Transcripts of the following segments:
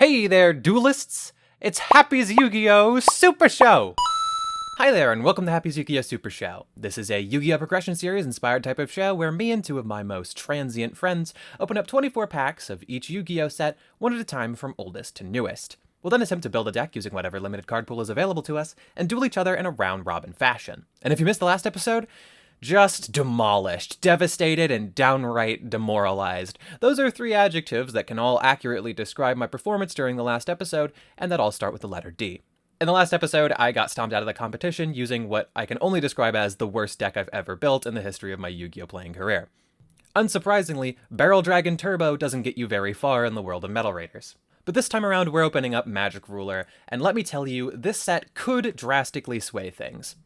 Hey there, duelists! It's Happy's Yu-Gi-Oh! Supershow! Hi there, and welcome to Happy's Yu-Gi-Oh! Supershow. This is a Yu-Gi-Oh! Progression series inspired type of show where me and two of my most transient friends open up 24 packs of each Yu-Gi-Oh! Set, one at a time from oldest to newest. We'll then attempt to build a deck using whatever limited card pool is available to us, and duel each other in a round-robin fashion. And if you missed the last episode, just demolished, devastated, and downright demoralized. Those are three adjectives that can all accurately describe my performance during the last episode, and that all start with the letter D. In the last episode, I got stomped out of the competition using what I can only describe as the worst deck I've ever built in the history of my Yu-Gi-Oh! Playing career. Unsurprisingly, Barrel Dragon Turbo doesn't get you very far in the world of Metal Raiders. But this time around, we're opening up Magic Ruler, and let me tell you, this set could drastically sway things.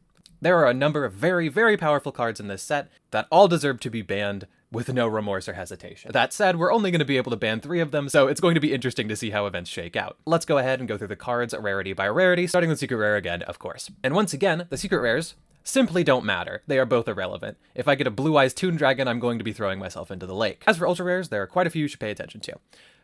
There are a number of very, very powerful cards in this set that all deserve to be banned with no remorse or hesitation. That said, we're only going to be able to ban 3 of them, so it's going to be interesting to see how events shake out. Let's go ahead and go through the cards rarity by rarity, starting with Secret Rare again, of course. And once again, the Secret Rares simply don't matter. They are both irrelevant. If I get a Blue Eyes Toon Dragon, I'm going to be throwing myself into the lake. As for Ultra Rares, there are quite a few you should pay attention to.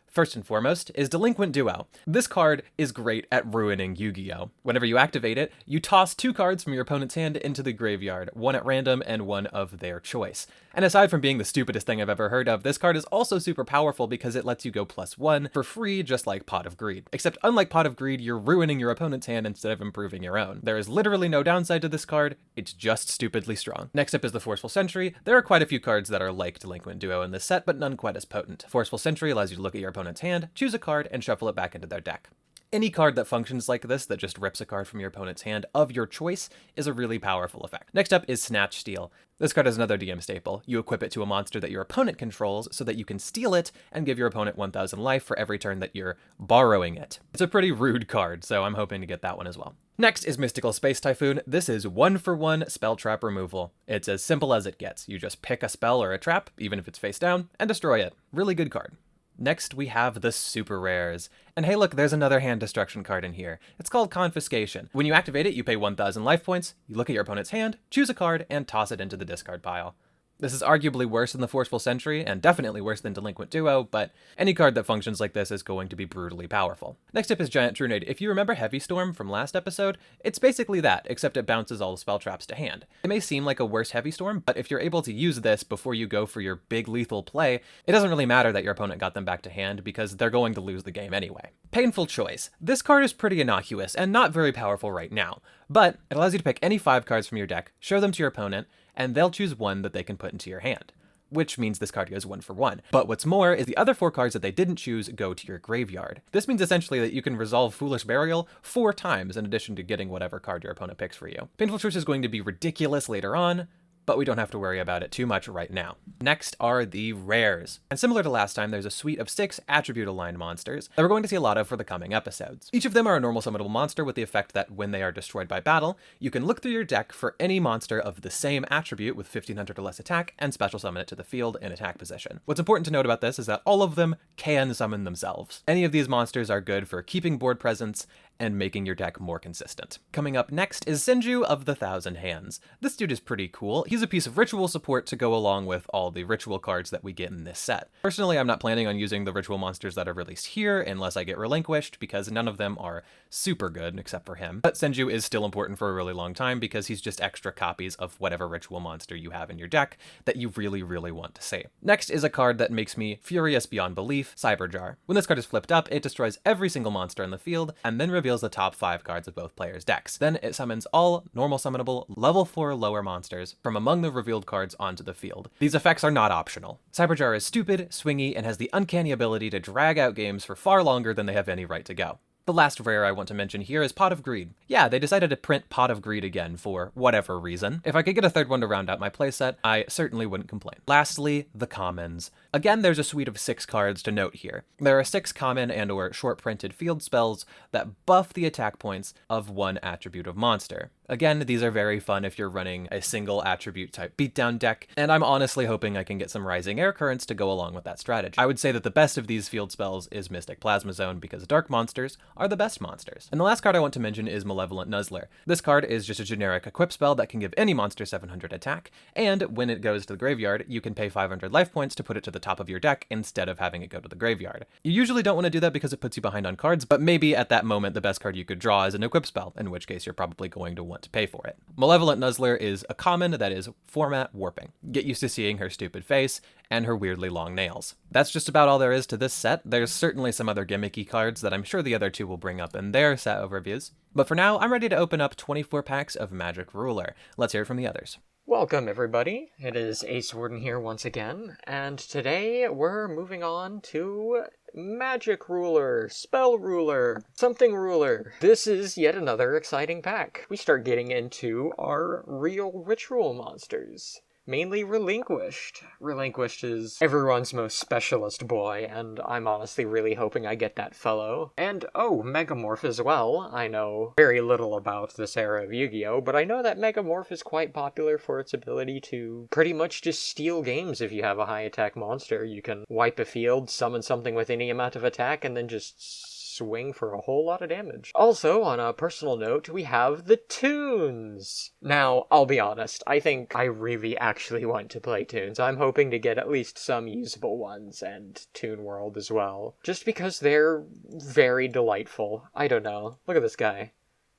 First and foremost is Delinquent Duo. This card is great at ruining Yu-Gi-Oh! Whenever you activate it, you toss 2 cards from your opponent's hand into the graveyard, one at random and one of their choice. And aside from being the stupidest thing I've ever heard of, this card is also super powerful because it lets you go +1 for free, just like Pot of Greed. Except unlike Pot of Greed, you're ruining your opponent's hand instead of improving your own. There is literally no downside to this card, it's just stupidly strong. Next up is the Forceful Sentry. There are quite a few cards that are like Delinquent Duo in this set, but none quite as potent. Forceful Sentry allows you to look at your opponent's hand, choose a card, and shuffle it back into their deck. Any card that functions like this, that just rips a card from your opponent's hand of your choice, is a really powerful effect. Next up is Snatch Steal. This card is another DM staple. You equip it to a monster that your opponent controls so that you can steal it and give your opponent 1000 life for every turn that you're borrowing it. It's a pretty rude card, so I'm hoping to get that one as well. Next is Mystical Space Typhoon. This is 1-for-1 spell trap removal. It's as simple as it gets. You just pick a spell or a trap, even if it's face down, and destroy it. Really good card. Next, we have the Super Rares. And hey look, there's another hand destruction card in here. It's called Confiscation. When you activate it, you pay 1000 life points, you look at your opponent's hand, choose a card, and toss it into the discard pile. This is arguably worse than the Forceful Sentry, and definitely worse than Delinquent Duo, but any card that functions like this is going to be brutally powerful. Next up is Giant Trunade. If you remember Heavy Storm from last episode, it's basically that, except it bounces all the spell traps to hand. It may seem like a worse Heavy Storm, but if you're able to use this before you go for your big lethal play, it doesn't really matter that your opponent got them back to hand, because they're going to lose the game anyway. Painful Choice. This card is pretty innocuous, and not very powerful right now, but it allows you to pick any 5 cards from your deck, show them to your opponent, and they'll choose one that they can put into your hand, which means this card goes 1-for-1. But what's more is the other 4 cards that they didn't choose go to your graveyard. This means essentially that you can resolve Foolish Burial 4 times in addition to getting whatever card your opponent picks for you. Painful Choice is going to be ridiculous later on, but we don't have to worry about it too much right now. Next are the rares. And similar to last time, there's a suite of 6 attribute-aligned monsters that we're going to see a lot of for the coming episodes. Each of them are a normal summonable monster with the effect that when they are destroyed by battle, you can look through your deck for any monster of the same attribute with 1500 or less attack and special summon it to the field in attack position. What's important to note about this is that all of them can summon themselves. Any of these monsters are good for keeping board presence and making your deck more consistent. Coming up next is Senju of the Thousand Hands. This dude is pretty cool. He's a piece of ritual support to go along with all the ritual cards that we get in this set. Personally, I'm not planning on using the ritual monsters that are released here unless I get relinquished, because none of them are super good except for him. But Senju is still important for a really long time because he's just extra copies of whatever ritual monster you have in your deck that you really, really want to see. Next is a card that makes me furious beyond belief, Cyberjar. When this card is flipped up, it destroys every single monster in the field and then reveals the top 5 cards of both players' decks. Then it summons all normal summonable level 4 lower monsters from among the revealed cards onto the field. These effects are not optional. Cyberjar is stupid, swingy, and has the uncanny ability to drag out games for far longer than they have any right to go. The last rare I want to mention here is Pot of Greed. Yeah, they decided to print Pot of Greed again for whatever reason. If I could get a third one to round out my playset, I certainly wouldn't complain. Lastly, the commons. Again, there's a suite of 6 cards to note here. There are 6 common and/or short printed field spells that buff the attack points of one attribute of monster. Again, these are very fun if you're running a single attribute type beatdown deck, and I'm honestly hoping I can get some Rising Air Currents to go along with that strategy. I would say that the best of these field spells is Mystic Plasma Zone because dark monsters are the best monsters. And the last card I want to mention is Malevolent Nuzzler. This card is just a generic equip spell that can give any monster 700 attack, and when it goes to the graveyard, you can pay 500 life points to put it to the top of your deck instead of having it go to the graveyard. You usually don't want to do that because it puts you behind on cards, but maybe at that moment the best card you could draw is an equip spell, in which case you're probably going to want to pay for it. Malevolent Nuzzler is a common that is format warping. Get used to seeing her stupid face and her weirdly long nails. That's just about all there is to this set. There's certainly some other gimmicky cards that I'm sure the other two will bring up in their set overviews. But for now, I'm ready to open up 24 packs of Magic Ruler. Let's hear it from the others. Welcome everybody, it is Ace Warden here once again, and today we're moving on to Magic Ruler, Spell Ruler, Something Ruler. This is yet another exciting pack. We start getting into our real ritual monsters. Mainly Relinquished. Relinquished is everyone's most specialist boy, and I'm honestly really hoping I get that fellow. And, oh, Megamorph as well. I know very little about this era of Yu-Gi-Oh!, but I know that Megamorph is quite popular for its ability to pretty much just steal games if you have a high attack monster. You can wipe a field, summon something with any amount of attack, and then just swing for a whole lot of damage. Also, on a personal note, we have the Toons. Now, I'll be honest, I think I really actually want to play Toons. I'm hoping to get at least some usable ones, and Toon World as well. Just because they're very delightful. I don't know. Look at this guy.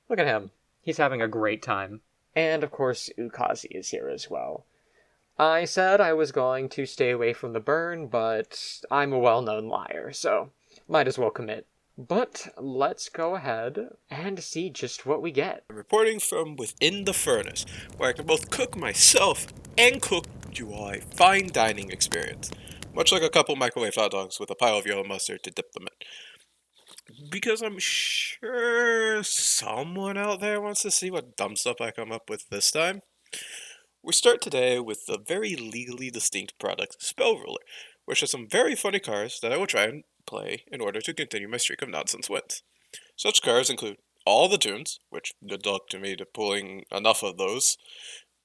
Look at him. He's having a great time. And, of course, Ukazi is here as well. I said I was going to stay away from the burn, but I'm a well-known liar, so might as well commit. But let's go ahead and see just what we get. I'm reporting from within the furnace, where I can both cook myself and cook you all a fine dining experience, much like a couple microwave hot dogs with a pile of yellow mustard to dip them in. Because I'm sure someone out there wants to see what dumb stuff I come up with this time. We start today with the very legally distinct product, Spell Ruler, which has some very funny cards that I will try and play in order to continue my streak of nonsense wins. Such cards include all the Toons, which good luck to me to pulling enough of those,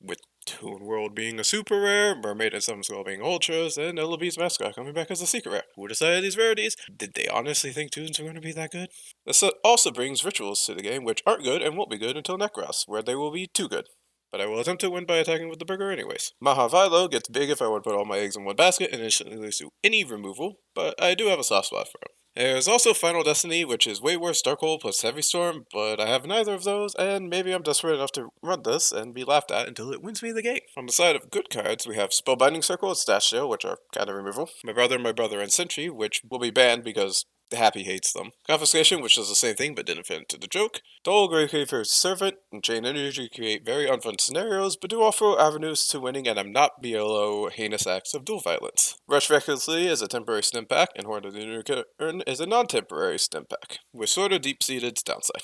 with Toon World being a super rare, Mermaid and Sun Skull being ultras, and LB's mascot coming back as a secret rare. Who decided these rarities? Did they honestly think Toons were going to be that good? This also brings rituals to the game, which aren't good and won't be good until Necros, where they will be too good. But I will attempt to win by attacking with the burger anyways. Mahavilo gets big if I would put all my eggs in one basket and instantly lose to any removal, but I do have a soft spot for him. There's also Final Destiny, which is way worse Darkhold plus Heavy Storm, but I have neither of those, and maybe I'm desperate enough to run this and be laughed at until it wins me the game. On the side of good cards, we have Spellbinding Circle and Stash Sale, which are kind of removal. My Brother, and Sentry, which will be banned because Happy hates them. Confiscation, which does the same thing but didn't fit into the joke. Dull Gravekeeper's Servant and Chain Energy create very unfun scenarios, but do offer avenues to winning and I'm not below heinous acts of dual violence. Rush Recklessly is a temporary stim pack, and Horn of the Unicorn is a non-temporary stim pack, with sort of deep-seated downside.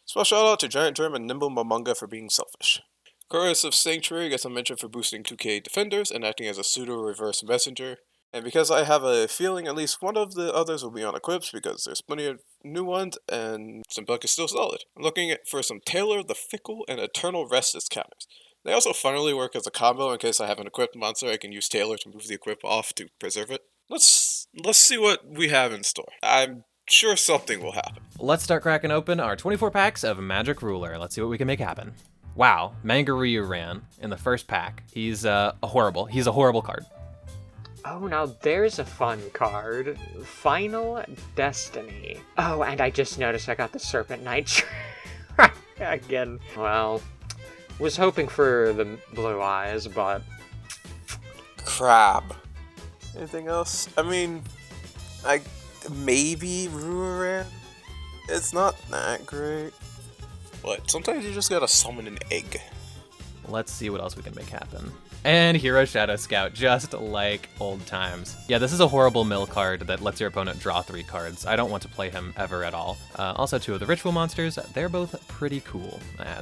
Special shout out to Giant Germ and Nimble Momonga for being selfish. Chorus of Sanctuary gets a mention for boosting 2k defenders and acting as a pseudo-reverse messenger. And because I have a feeling at least one of the others will be on equips because there's plenty of new ones and Simbuck is still solid. I'm looking for some Taylor the Fickle and Eternal Rest as counters. They also funnily work as a combo in case I have an equipped monster. I can use Taylor to move the equip off to preserve it. Let's see what we have in store. I'm sure something will happen. Let's start cracking open our 24 packs of Magic Ruler. Let's see what we can make happen. Wow, Mangaryu ran in the first pack. He's a horrible card. Oh, now there's a fun card. Final Destiny. Oh, and I just noticed I got the Serpent Knight again. Well, was hoping for the blue eyes, but Crab. Anything else? I mean, maybe Ruran. It's not that great. But sometimes you just gotta summon an egg. Let's see what else we can make happen. And Hero Shadow Scout, just like old times. Yeah, this is a horrible mill card that lets your opponent draw 3 cards. I don't want to play him ever at all. Also, 2 of the Ritual monsters, they're both pretty cool.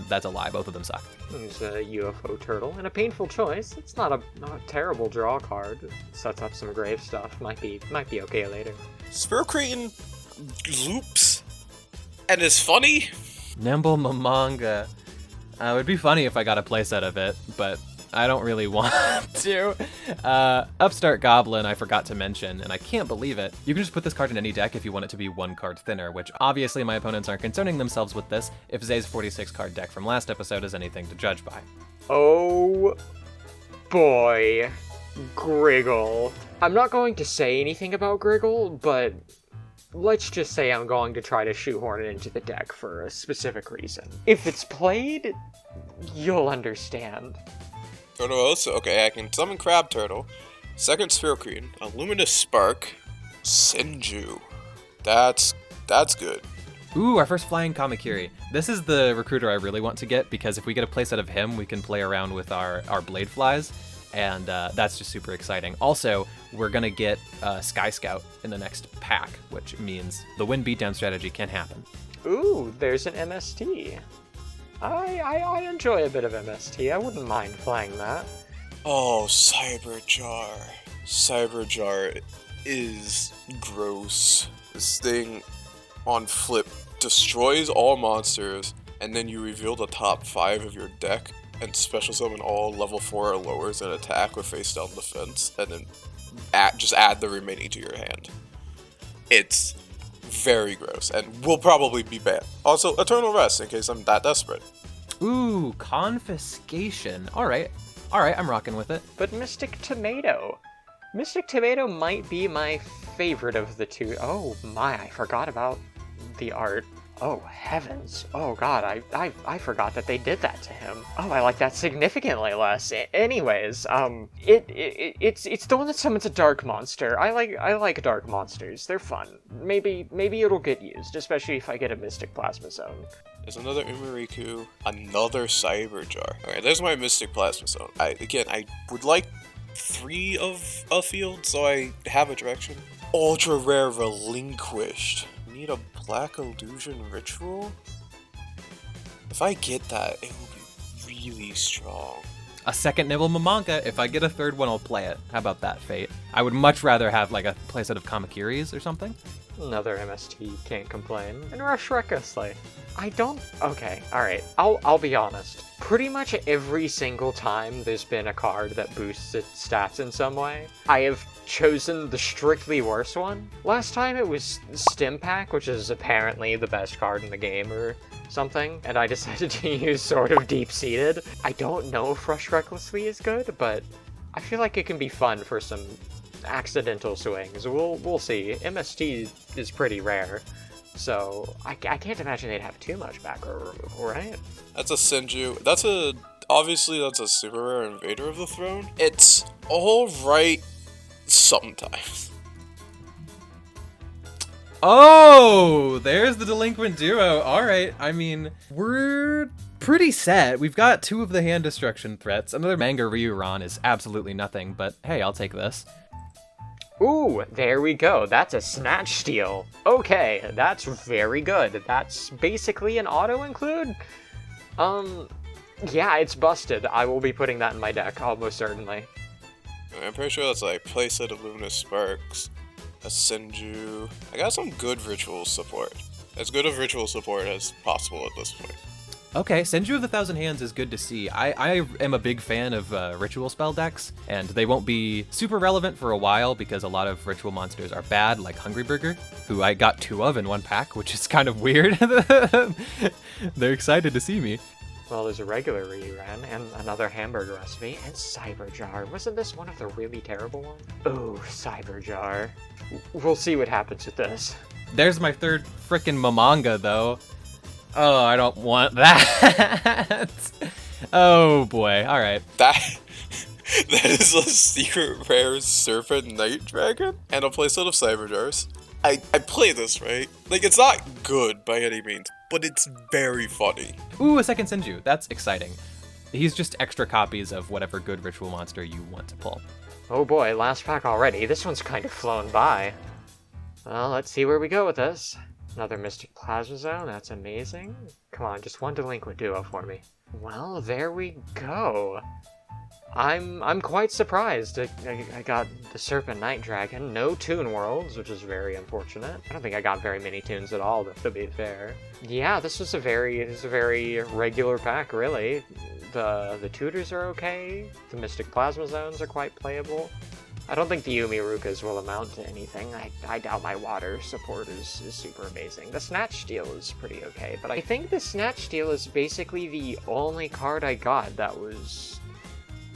That's a lie, both of them suck. There's a UFO turtle, and a painful choice. It's not a terrible draw card. Sets up some grave stuff. Might be okay later. Spiro Creighton loops and is funny. Nimble Momonga. It would be funny if I got a playset of it, but I don't really want to. Upstart Goblin, I forgot to mention, and I can't believe it. You can just put this card in any deck if you want it to be one card thinner, which obviously my opponents aren't concerning themselves with this if Zay's 46 card deck from last episode is anything to judge by. Oh boy, Griggle. I'm not going to say anything about Griggle, but let's just say I'm going to try to shoehorn it into the deck for a specific reason. If it's played, you'll understand. Turtles, okay, I can summon Crab Turtle, second Sphere Queen, a Luminous Spark, Senju. That's good. Ooh, our first flying Kamakiri. This is the recruiter I really want to get, because if we get a playset of him, we can play around with our Blade Flies, and that's just super exciting. Also, we're going to get Sky Scout in the next pack, which means the win beatdown strategy can happen. Ooh, there's an MST. I enjoy a bit of MST. I wouldn't mind playing that. Oh, Cyberjar. Cyberjar is gross. This thing on flip destroys all monsters, and then you reveal the top 5 of your deck and special summon all level 4 or lowers and attack with face down defense, and then just add the remaining to your hand. It's very gross, and will probably be banned. Also, Eternal Rest, in case I'm that desperate. Ooh, Confiscation. Alright, I'm rocking with it. But Mystic Tomato. Mystic Tomato might be my favorite of the two. Oh my, I forgot about the art. Oh heavens. Oh god, I forgot that they did that to him. Oh, I like that significantly less. Anyways, it's the one that summons a dark monster. I like dark monsters. They're fun. Maybe it'll get used, especially if I get a Mystic Plasma Zone. There's another Umariku, another Cyberjar. Okay, there's my Mystic Plasma Zone. I would like 3 of a field, so I have a direction. Ultra Rare Relinquished. Need a Black Illusion Ritual? If I get that, it will be really strong. A second Nibble Mamanga. If I get a third one, I'll play it. How about that, Fate? I would much rather have like a playset of Kamakiris or something. Another MST, can't complain. And Rush Recklessly. Okay, alright, I'll be honest. Pretty much every single time there's been a card that boosts its stats in some way, I have chosen the strictly worst one. Last time it was Stim Pack, which is apparently the best card in the game or something, and I decided to use sort of Deep-Seated. I don't know if Rush Recklessly is good, but I feel like it can be fun for some accidental swings. We'll see. MST is pretty rare, so I can't imagine they'd have too much back row removal, right? That's a Senju. Obviously that's a super rare Invader of the Throne. It's alright sometimes. Oh, there's the Delinquent Duo. Alright, I mean, we're pretty set. We've got 2 of the hand destruction threats. Another Manga Ryuran is absolutely nothing, but hey, I'll take this. Ooh, there we go. That's a Snatch Steal. Okay, that's very good. That's basically an auto-include? Yeah, it's busted. I will be putting that in my deck, almost certainly. I'm pretty sure that's like playset of Luminous Sparks, a Senju. I got some good ritual support. As good of ritual support as possible at this point. Okay, Senju of the Thousand Hands is good to see. I am a big fan of ritual spell decks, and they won't be super relevant for a while because a lot of ritual monsters are bad, like Hungry Burger, who I got 2 of in one pack, which is kind of weird. They're excited to see me. Well, there's a regular Ryuran, and another hamburger recipe, and Cyberjar. Wasn't this one of the really terrible ones? Oh, Cyberjar. We'll see what happens with this. There's my third frickin' Mamanga, though. Oh, I don't want that. Oh boy, alright. That is a secret rare Serpent Night Dragon and a playset of Cyberjars. I play this, right? Like, it's not good by any means, but it's very funny. Ooh, a second Senju. That's exciting. He's just extra copies of whatever good ritual monster you want to pull. Oh boy, last pack already. This one's kind of flown by. Well, let's see where we go with this. Another Mystic Plasma Zone, that's amazing. Come on, just one Delinquent Duo for me. Well, there we go. I'm quite surprised. I got the Serpent Night Dragon, no Toon Worlds, which is very unfortunate. I don't think I got very many tunes at all, to be fair. Yeah, this is a very regular pack, really. The tutors are okay. The Mystic Plasma Zones are quite playable. I don't think the Yumirukas will amount to anything. I doubt my water support is super amazing. The Snatch Steal is pretty okay, but I think the Snatch Steal is basically the only card I got that was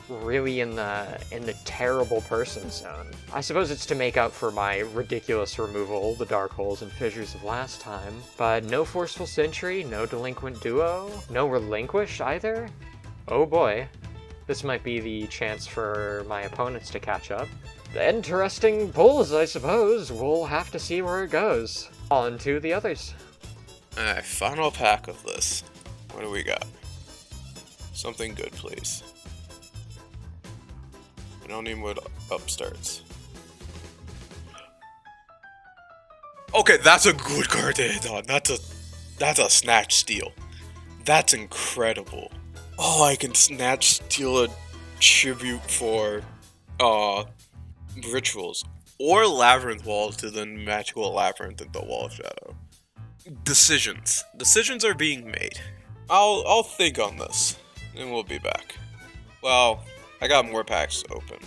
really in the terrible person zone. I suppose it's to make up for my ridiculous removal, the Dark Holes and Fissures of last time, but no Forceful Sentry, no Delinquent Duo, no Relinquish either? Oh boy. This might be the chance for my opponents to catch up. Interesting pulls, I suppose. We'll have to see where it goes. On to the others. Alright, final pack of this. What do we got? Something good, please. I don't need what upstarts. Okay, that's a good card to hit on. That's a Snatch Steal. That's incredible. Oh, I can Snatch Steal a tribute for rituals. Or Labyrinth Wall to the magical labyrinth in the Wall of Shadow. Decisions. Decisions are being made. I'll think on this, and we'll be back. Well, I got more packs open,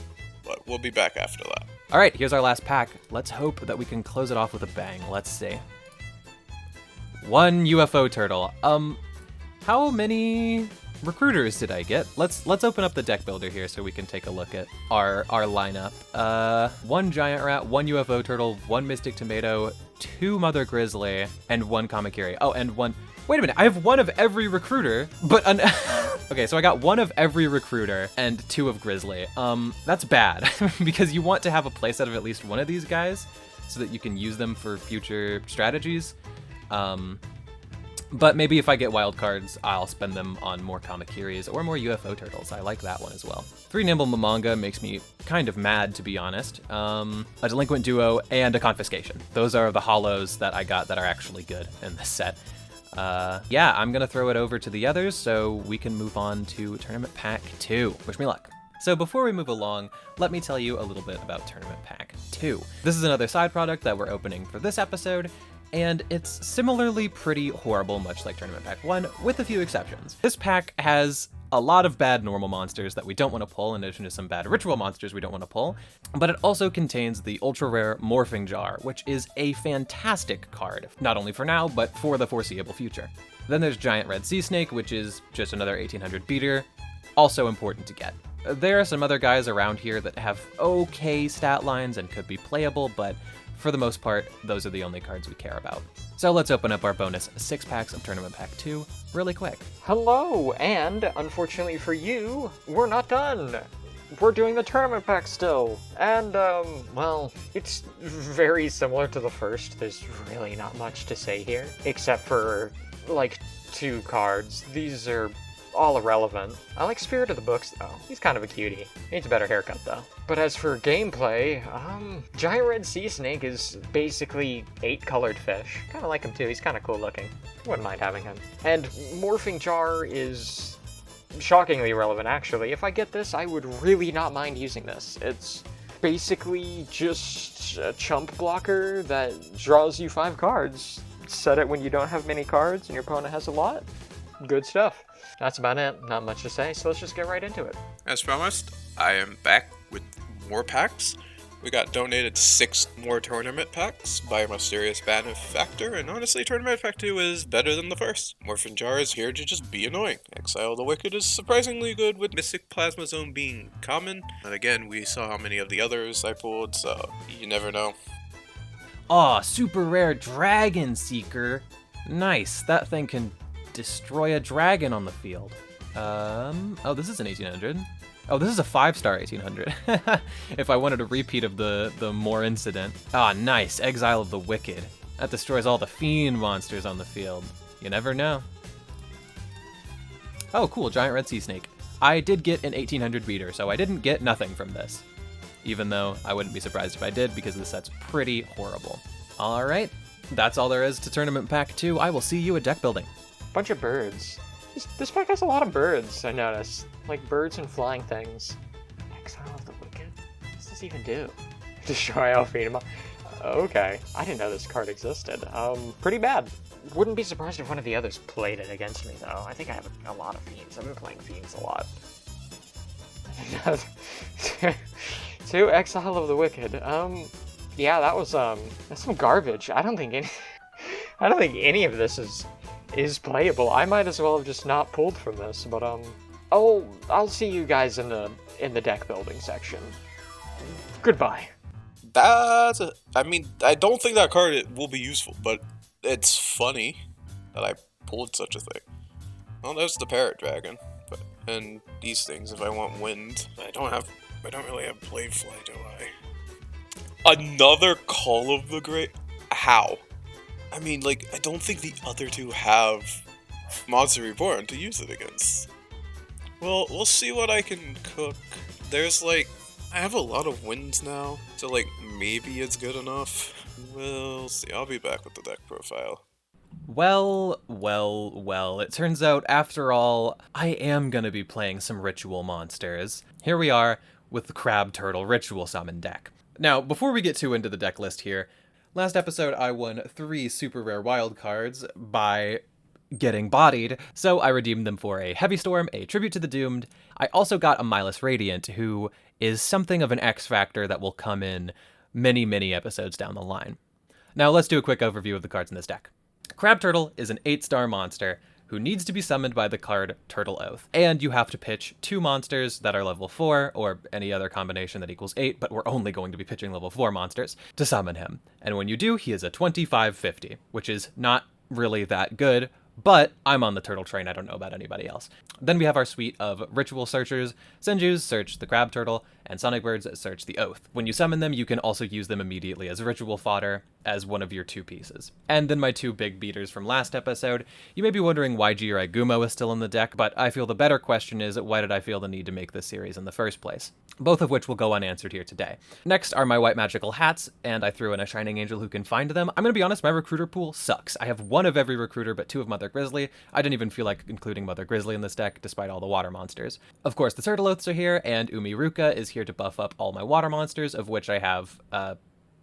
but we'll be back after that. All right, here's our last pack. Let's hope that we can close it off with a bang. Let's see. 1 UFO turtle. How many recruiters did I get? Let's open up the deck builder here so we can take a look at our lineup. 1 giant rat, 1 UFO turtle, 1 mystic tomato, 2 mother grizzly, and 1 kamakiri. Oh, and 1. Wait a minute, I have 1 of every recruiter, but okay, so I got 1 of every recruiter and 2 of grizzly. That's bad because you want to have a playset of at least 1 of these guys so that you can use them for future strategies. But maybe if I get wild cards, I'll spend them on more Kamakiris or more UFO turtles. I like that one as well. 3 Nimble Mamanga makes me kind of mad, to be honest. A Delinquent Duo and a Confiscation. Those are the holos that I got that are actually good in this set. Yeah, I'm gonna throw it over to the others so we can move on to Tournament Pack 2. Wish me luck. So before we move along, let me tell you a little bit about Tournament Pack 2. This is another side product that we're opening for this episode, and it's similarly pretty horrible, much like Tournament Pack 1, with a few exceptions. This pack has a lot of bad normal monsters that we don't want to pull, in addition to some bad ritual monsters we don't want to pull, but it also contains the ultra-rare Morphing Jar, which is a fantastic card, not only for now, but for the foreseeable future. Then there's Giant Red Sea Snake, which is just another 1800 beater, also important to get. There are some other guys around here that have okay stat lines and could be playable, but for the most part, those are the only cards we care about. So let's open up our bonus 6 packs of Tournament Pack 2 really quick. Hello, and unfortunately for you, we're not done. We're doing the Tournament Pack still. And, well, it's very similar to the first. There's really not much to say here, except for, like, 2 cards. These are all irrelevant. I like Spirit of the Books, though. He's kind of a cutie. Needs a better haircut, though. But as for gameplay, Giant Red Sea Snake is basically 8 colored fish. Kind of like him, too. He's kind of cool looking. Wouldn't mind having him. And Morphing Jar is shockingly relevant, actually. If I get this, I would really not mind using this. It's basically just a chump blocker that draws you 5 cards. Set it when you don't have many cards and your opponent has a lot. Good stuff. That's about it. Not much to say, so let's just get right into it. As promised, I am back with more packs. We got donated 6 more tournament packs by a mysterious benefactor, and honestly, Tournament Pack 2 is better than the first. Morphin Jar is here to just be annoying. Exile the Wicked is surprisingly good, with Mystic Plasma Zone being common. And again, we saw how many of the others I pulled, so you never know. Aw, super rare Dragon Seeker. Nice, that thing can destroy a dragon on the field. Oh, this is an 1800. Oh, this is a 5-star 1800. If I wanted a repeat of the Moor incident. Ah, nice, Exile of the Wicked. That destroys all the fiend monsters on the field. You never know. Oh, cool, Giant Red Sea Snake. I did get an 1800 beater, so I didn't get nothing from this. Even though I wouldn't be surprised if I did, because the set's pretty horrible. Alright, that's all there is to Tournament Pack 2. I will see you at deck building. Bunch of birds. This pack has a lot of birds, I noticed. Like birds and flying things. Exile of the Wicked? What does this even do? Destroy Alphenema. Okay. I didn't know this card existed. Pretty bad. Wouldn't be surprised if one of the others played it against me, though. I think I have a lot of Fiends. I've been playing Fiends a lot. 2 Exile of the Wicked. Yeah, that's some garbage. I don't think any of this is playable. I might as well have just not pulled from this, but I'll see you guys in the deck building section. Goodbye. I don't think that card will be useful, but it's funny that I pulled such a thing. Well, there's the Parrot Dragon, and these things if I want wind. I don't really have Bladefly, do I? Another Call of the Great? How? I don't think the other two have Monster Reborn to use it against. Well, we'll see what I can cook. There's I have a lot of wins now, so maybe it's good enough. We'll see. I'll be back with the deck profile. Well, it turns out, after all, I am gonna be playing some ritual monsters. Here we are with the Crab Turtle Ritual Summon deck. Now, before we get too into the deck list here, last episode I won 3 super rare wild cards by getting bodied, so I redeemed them for a Heavy Storm, a Tribute to the Doomed. I also got a Milus Radiant, who is something of an X factor that will come in many episodes down the line. Now let's do a quick overview of the cards in this deck. Crab Turtle is an 8-star monster who needs to be summoned by the card Turtle Oath, and you have to pitch 2 monsters that are level 4, or any other combination that equals 8, but we're only going to be pitching level 4 monsters to summon him. And when you do, he is a 25/50, which is not really that good, but I'm on the turtle train, I don't know about anybody else. Then we have our suite of Ritual Searchers. Senjus search the Crab Turtle, and Sonic Birds search the Oath. When you summon them, you can also use them immediately as ritual fodder, as one of your 2 pieces. And then my 2 big beaters from last episode. You may be wondering why Jirai Gumo is still in the deck, but I feel the better question is, why did I feel the need to make this series in the first place? Both of which will go unanswered here today. Next are my white magical hats, and I threw in a Shining Angel who can find them. I'm gonna be honest, my recruiter pool sucks. I have 1 of every recruiter, but 2 of Mother Grizzly. I didn't even feel like including Mother Grizzly in this deck, despite all the water monsters. Of course, the Turtle Oaths are here, and Umiruka is here to buff up all my water monsters, of which I have,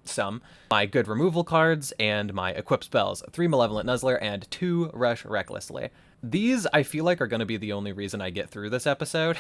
some. My good removal cards, and my equip spells. 3 Malevolent Nuzzler, and 2 Rush Recklessly. These, I feel like, are gonna be the only reason I get through this episode.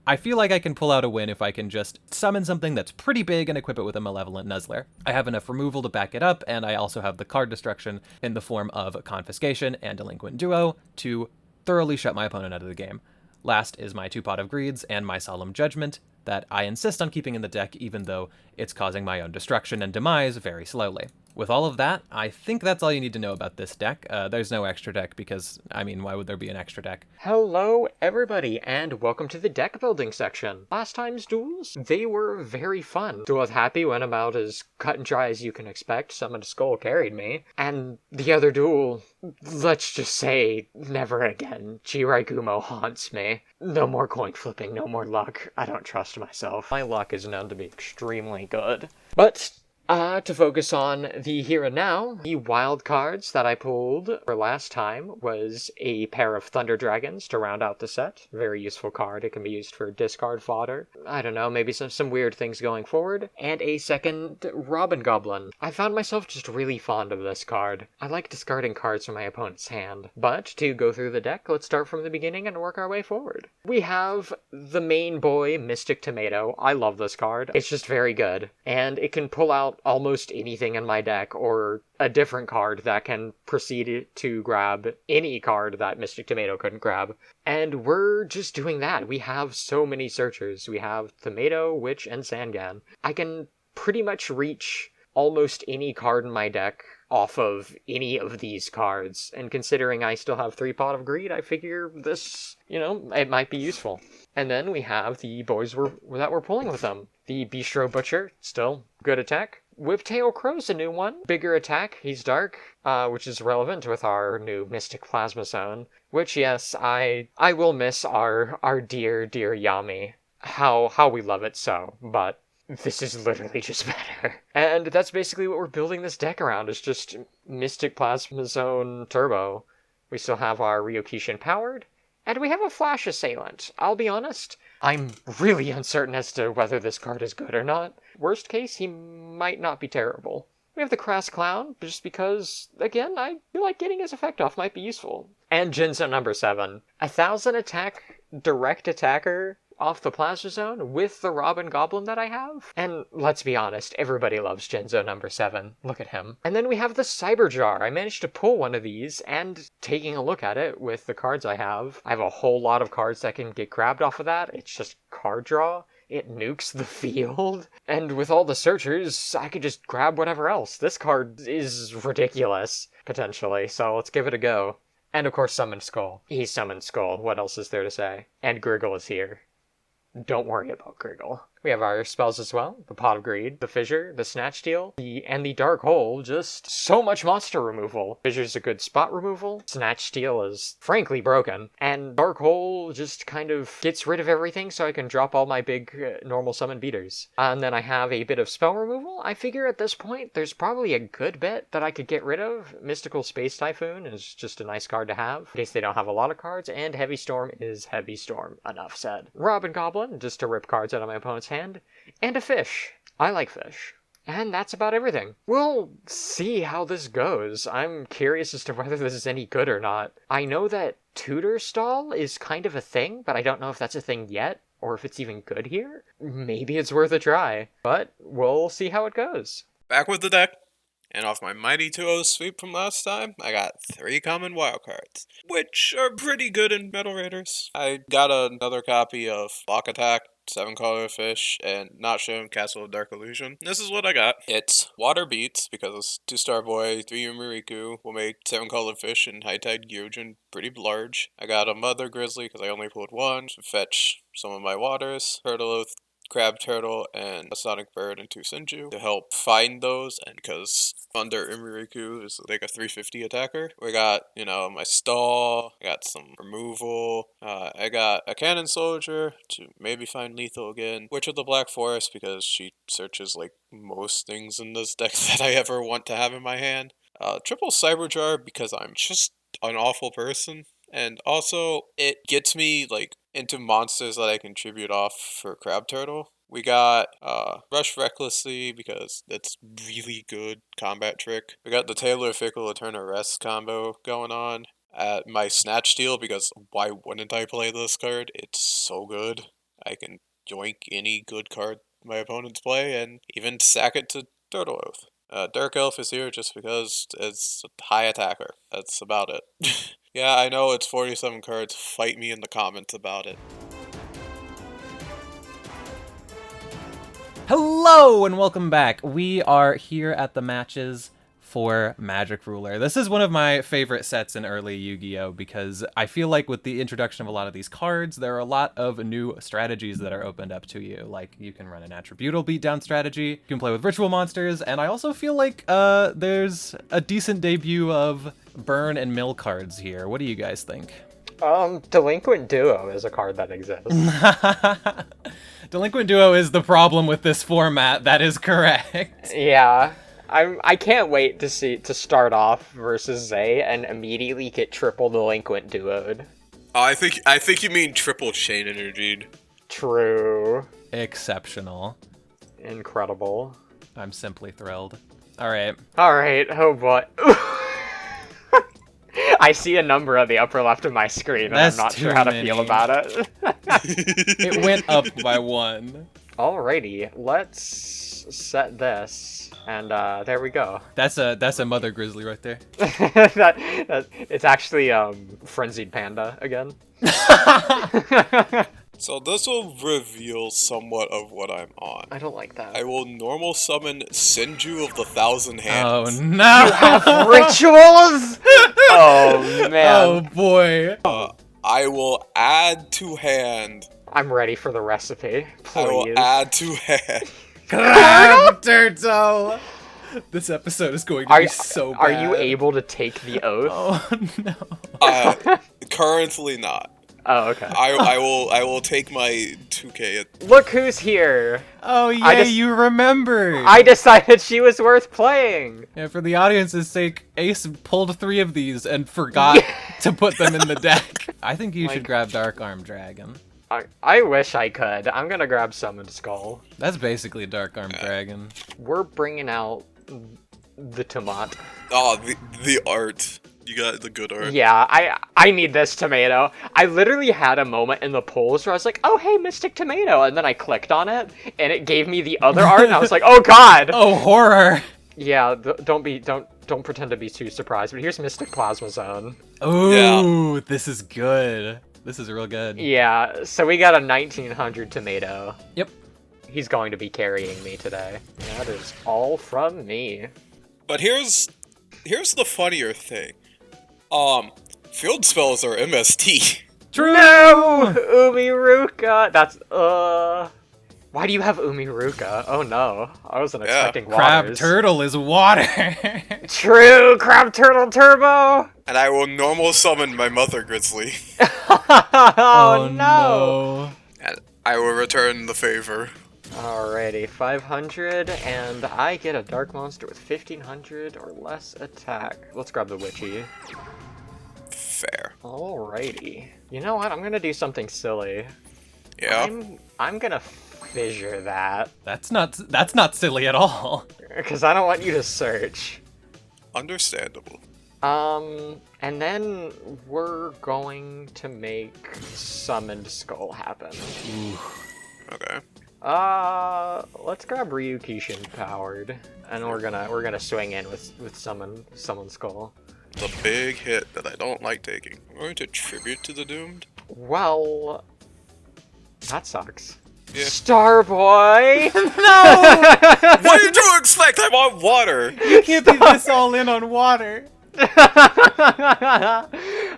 I feel like I can pull out a win if I can just summon something that's pretty big and equip it with a Malevolent Nuzzler. I have enough removal to back it up, and I also have the card destruction in the form of Confiscation and Delinquent Duo to thoroughly shut my opponent out of the game. Last is my 2 Pot of Greeds and my Solemn Judgment that I insist on keeping in the deck even though it's causing my own destruction and demise very slowly. With all of that, I think that's all you need to know about this deck. There's no extra deck because, why would there be an extra deck? Hello, everybody, and welcome to the deck building section. Last time's duels, they were very fun. Duel with Happy went about as cut and dry as you can expect. Summoned Skull carried me. And the other duel, let's just say, never again. Jirai Gumo haunts me. No more coin flipping, no more luck. I don't trust myself. My luck is known to be extremely good. But to focus on the here and now, the wild cards that I pulled for last time was a pair of Thunder Dragons to round out the set. Very useful card. It can be used for discard fodder. I don't know, maybe some weird things going forward. And a second Robin Goblin. I found myself just really fond of this card. I like discarding cards from my opponent's hand. But to go through the deck, let's start from the beginning and work our way forward. We have the main boy, Mystic Tomato. I love this card. It's just very good. And it can pull out almost anything in my deck, or a different card that can proceed to grab any card that Mystic Tomato couldn't grab. And we're just doing that. We have so many searchers. We have Tomato, Witch, and Sangan. I can pretty much reach almost any card in my deck off of any of these cards. And considering I still have 3 Pot of Greed, I figure this, it might be useful. And then we have the boys that we're pulling with them. The Bistro Butcher, still good attack. Whiptail Crow's a new one. Bigger attack, he's dark, which is relevant with our new Mystic Plasma Zone. Which, yes, I will miss our dear Yami. How we love it so, but this is literally just better. And that's basically what we're building this deck around, is just Mystic Plasma Zone Turbo. We still have our Ryokishin Powered. And we have a Flash Assailant. I'll be honest, I'm really uncertain as to whether this card is good or not. Worst case, he might not be terrible. We have the Crass Clown, just because, again, I feel like getting his effect off might be useful. And Jinzo number 7. 1,000 attack, direct attacker off the Plasma Zone with the Robin Goblin that I have. And let's be honest, everybody loves Jinzo number 7. Look at him. And then we have the Cyber Jar. I managed to pull one of these, and taking a look at it with the cards I have a whole lot of cards that can get grabbed off of that. It's just card draw. It nukes the field. And with all the searchers, I could just grab whatever else. This card is ridiculous, potentially, so let's give it a go. And of course, Summon Skull. He summoned Skull. What else is there to say? And Griggle is here. Don't worry about Griggle. We have our spells as well. The Pot of Greed, the Fissure, the Snatch Steal, and the Dark Hole. Just so much monster removal. Fissure's a good spot removal. Snatch Steal is frankly broken. And Dark Hole just kind of gets rid of everything so I can drop all my big normal summon beaters. And then I have a bit of spell removal. I figure at this point there's probably a good bit that I could get rid of. Mystical Space Typhoon is just a nice card to have in case they don't have a lot of cards. And Heavy Storm is Heavy Storm. Enough said. Robin Goblin, just to rip cards out of my opponent's hand. And a fish. I like fish. And that's about everything. We'll see how this goes. I'm curious as to whether this is any good or not. I know that Tutor Stall is kind of a thing, but I don't know if that's a thing yet, or if it's even good here. Maybe it's worth a try, but we'll see how it goes. Back with the deck. And off my Mighty 2-0 sweep from last time, I got 3 common wild cards, which are pretty good in Metal Raiders. I got another copy of Lock Attack, 7-color fish, and Not Shown Castle of Dark Illusion. This is what I got. It's Water Beats, because 2-star boy, 3 Yumiriku will make 7-color fish and High Tide Gyojin pretty large. I got a Mother Grizzly, because I only pulled 1, to fetch some of my waters. Turtle Oath, Crab Turtle, and a Sonic Bird and 2 Senju to help find those, and because Thunder Imiriku is like a 350 attacker. We got, my stall, I got some removal, I got a Cannon Soldier to maybe find lethal again, Witch of the Black Forest because she searches like most things in this deck that I ever want to have in my hand. Triple Cyber Jar because I'm just an awful person. And also, it gets me, into monsters that I can tribute off for Crab Turtle. We got, Rush Recklessly, because it's really good combat trick. We got the Taylor Fickle Eternal Rest combo going on. At my Snatch Steal, because why wouldn't I play this card? It's so good. I can yoink any good card my opponents play, and even sack it to Turtle Oath. Dark Elf is here just because it's a high attacker. That's about it. Yeah, I know it's 47 cards. Fight me in the comments about it. Hello and welcome back. We are here at the matches for Magic Ruler. This is one of my favorite sets in early Yu-Gi-Oh! Because I feel like with the introduction of a lot of these cards, there are a lot of new strategies that are opened up to you. Like, you can run an attributal beatdown strategy, you can play with ritual monsters, and I also feel like there's a decent debut of burn and mill cards here. What do you guys think? Delinquent Duo is a card that exists. Delinquent Duo is the problem with this format, that is correct. Yeah. I can't wait to start off versus Zay and immediately get triple Delinquent Duo'd. Oh, I think you mean triple Chain Energied. True. Exceptional. Incredible. I'm simply thrilled. Alright, oh boy. I see a number on the upper left of my screen, and I'm not sure how to feel about it. It went up by 1. Alrighty, let's set this. And there we go. That's a Mother Grizzly right there. It's actually Frenzied Panda again. So this will reveal somewhat of what I'm on. I don't like that. I will normal summon Senju of the 1,000 Hands. Oh no! You have rituals? Oh man. Oh boy. I will add to hand. I'm ready for the recipe. Please. I will add to hand. Crab Turtle! This episode is going to be so bad. Are you able to take the oath? Oh no. Currently not. Oh, okay. I will take my 2K. Look who's here! Oh yeah, you remembered! I decided she was worth playing! Yeah, for the audience's sake, Ace pulled 3 of these and forgot to put them in the deck. I think you should grab Dark Arm Dragon. I wish I could. I'm gonna grab Summon Skull. That's basically a Dark Arm Dragon. We're bringing out the tomato. Oh, the art. You got the good art. Yeah, I need this tomato. I literally had a moment in the polls where I was like, oh, hey, Mystic Tomato. And then I clicked on it, and it gave me the other art, and I was like, oh, God. Oh, horror. Yeah, don't pretend to be too surprised. But here's Mystic Plasma Zone. Ooh, This is good. This is real good. Yeah, so we got a 1900 tomato. Yep. He's going to be carrying me today. That is all from me. But here's the funnier thing. Field spells are MST. True. No! Umiruka! That's, Why do you have Umiruka? Oh no, I wasn't expecting Crab waters. Turtle is water. True! Crab Turtle Turbo! And I will normal summon my Mother Grizzly. Oh no! And I will return the favor. Alrighty, 500, and I get a Dark Monster with 1500 or less attack. Let's grab the Witchy. Fair. Alrighty. You know what? I'm gonna do something silly. Yeah. I'm gonna fissure that. That's not silly at all. Because I don't want you to search. Understandable. And then we're going to make Summoned Skull happen. Okay. Let's grab Ryukishin Powered, and we're gonna swing in with Summon Skull. The big hit that I don't like taking. I'm going to tribute to the doomed. Well, that sucks. Yeah. Starboy! No! What did you expect? I want water! You can't be this all in on water.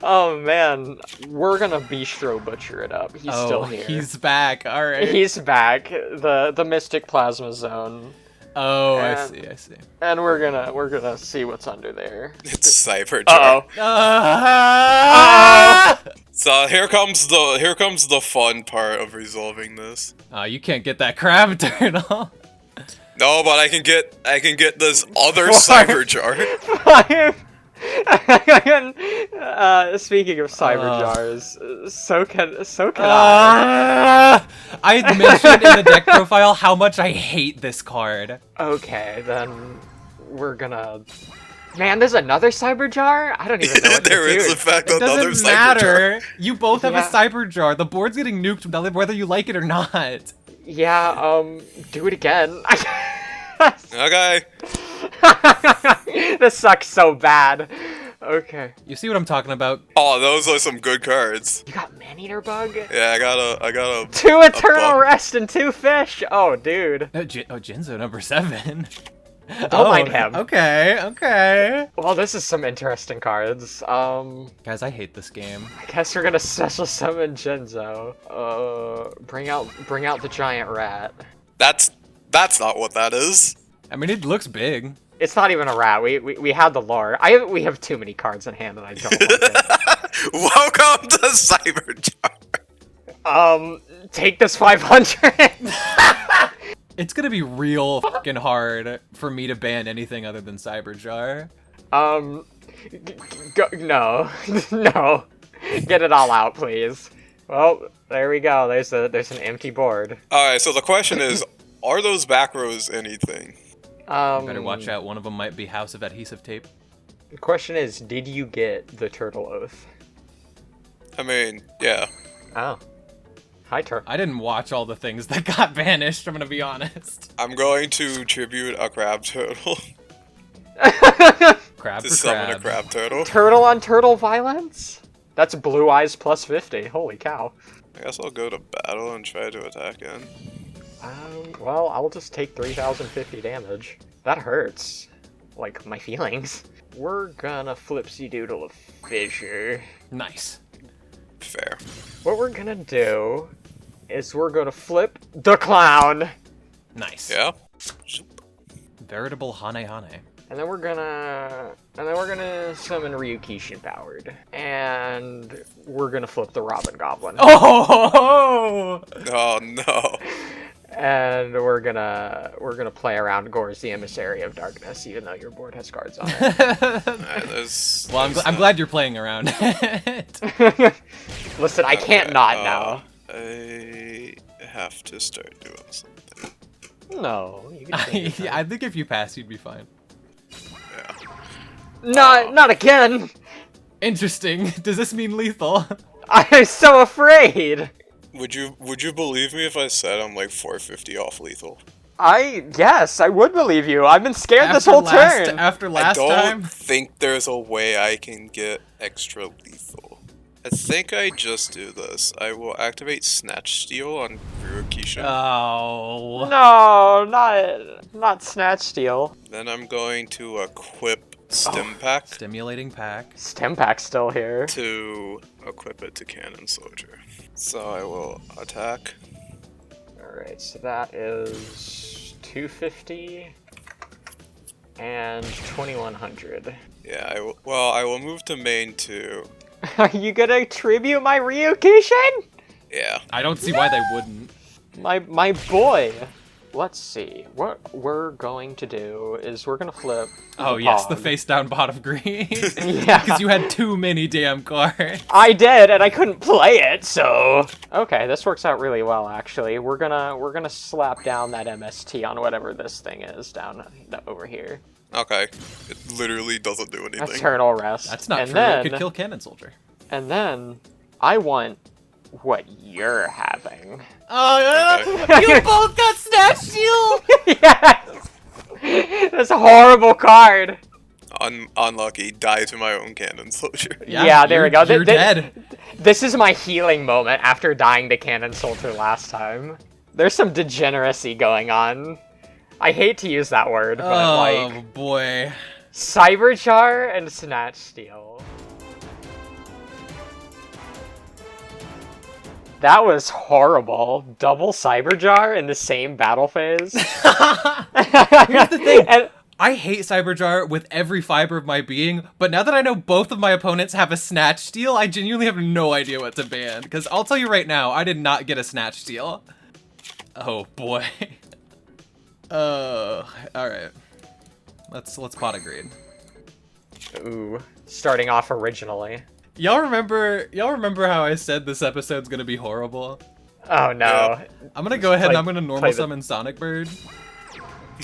Oh man, we're gonna Bistro Butcher it up. He's still here. He's back. All right. He's back. The Mystic Plasma Zone. Oh, And- I see. And we're gonna see what's under there. It's Cyberjar. Uh-oh. So here comes the fun part of resolving this. Oh, you can't get that crab turtle. No, but I can get this other Cyberjar. Speaking of cyber jars, so can I. I mentioned in the deck profile how much I hate this card. Okay, then we're gonna. Man, there's another cyber jar. I don't even know what There to do. is in fact It another doesn't Cyberjar. matter. You both have Yeah. a cyber jar. The board's getting nuked whether you like it or not. Yeah, do it again. Okay. This sucks so bad. Okay. You see what I'm talking about? Oh, those are some good cards. You got Man-Eater Bug? Yeah, I got a 2 Eternal bug. Rest and 2 Fish! Oh, dude. Jinzo number 7. Don't mind him. Okay. Well, this is some interesting cards. Guys, I hate this game. I guess we're gonna special summon Genzo. Bring out the giant rat. That's not what that is. I mean, it looks big. It's not even a rat. We had the lore. We have too many cards in hand and I don't like it. Welcome to Cyberjar. Take this 500! It's gonna be real fucking hard for me to ban anything other than Cyberjar. No. No. Get it all out, please. Well, there we go. There's an empty board. Alright, so the question is, are those back rows anything? Better watch out, one of them might be House of Adhesive Tape. The question is, did you get the Turtle Oath? I mean, yeah. Oh. Hi, Turtle. I didn't watch all the things that got banished, I'm gonna be honest. I'm going to tribute a crab turtle. Crab to for summon a crab. crab turtle. Turtle on turtle violence? That's Blue Eyes plus 50. Holy cow. I guess I'll go to battle and try to attack in. Well, I'll just take 3,050 damage. That hurts. Like, my feelings. We're gonna flipsy doodle a fissure. Nice. Fair. What we're gonna do is we're gonna flip the clown. Nice. Yeah? Veritable Hane Hane. And then we're gonna summon Ryukishin Powered. And we're gonna flip the Robin Goblin. Oh! Oh no. And we're gonna play around Gore's the Emissary of Darkness, even though your board has cards on it. Well, I'm glad you're playing around it. Listen, I can't not now. I have to start doing something. No, you can Yeah, I think if you pass, you'd be fine. Yeah. Not again! Interesting. Does this mean lethal? I'm so afraid! Would you believe me if I said I'm like 450 off lethal? Yes, I would believe you. I've been scared this whole turn. After last I don't time? think there's a way I can get extra lethal. I think I just do this. I will activate Snatch Steal on Yugioh. Oh. No, not Snatch Steal. Then I'm going to equip Stim Pack Stimulating pack. Stim Pack's still here. to equip it to Cannon Soldier. So I will attack. Alright, so that is 250 and 2100. Yeah, I will move to main 2. Are you gonna tribute my Ryukishin? Yeah. I don't see why they wouldn't. My boy. Let's see. What we're going to do is we're gonna flip. Oh yes, the Pog. face down bot of green. Yeah. Because you had too many damn cards. I did, and I couldn't play it, so okay, this works out really well actually. We're gonna slap down that MST on whatever this thing is down over here. Okay. It literally doesn't do anything. Eternal Rest. That's not and true. Then, It could kill Cannon Soldier. And then I want what you're having. Oh, you both got Snatch Steal! Yes! That's a horrible card. Unlucky. Die to my own Cannon Soldier. Yeah, there we go. You're dead. This is my healing moment after dying to Cannon Soldier last time. There's some degeneracy going on. I hate to use that word, but Oh boy. Cyberchar and Snatch Steal. That was horrible. Double Cyberjar in the same battle phase. Here's the thing. And, I hate Cyberjar with every fiber of my being, but now that I know both of my opponents have a Snatch Steal, I genuinely have no idea what to ban. Because I'll tell you right now, I did not get a Snatch Steal. Oh boy. Alright. Let's pot a grade. ooh, starting off originally. Y'all remember how I said this episode's gonna be horrible? Oh no. Yeah. I'm gonna go ahead and I'm gonna play normal the- summon Sonic Bird.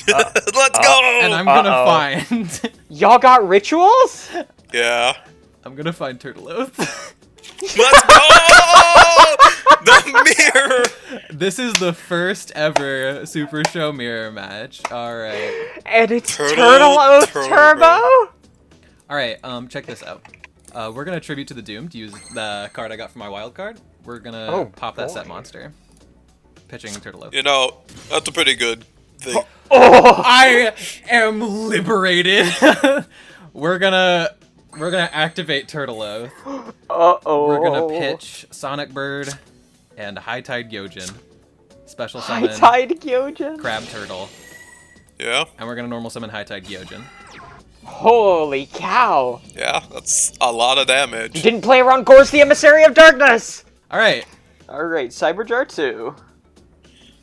Let's go! And I'm gonna find... Y'all got rituals? Yeah. I'm gonna find Turtleoath. Let's go! The mirror! This is the first ever Super Show mirror match. Alright. And it's Turtle Turtle Oath Turbo. Turbo? Alright, check this out. We're gonna Tribute to the Doomed, use the card I got for my wild card. We're gonna pop that set boy. monster. Pitching Turtleoath. You know, that's a pretty good thing. Oh! I am liberated! We're gonna activate Turtleoath. Uh-oh. We're gonna pitch Sonic Bird and High Tide Gyojin. Special summon High Tide Gyojin? Crab Turtle. Yeah? And we're gonna normal summon High Tide Gyojin. Holy cow. Yeah, that's a lot of You damage. didn't play around Gore's the Emissary of Darkness! Alright. Alright, Cyberjar 2.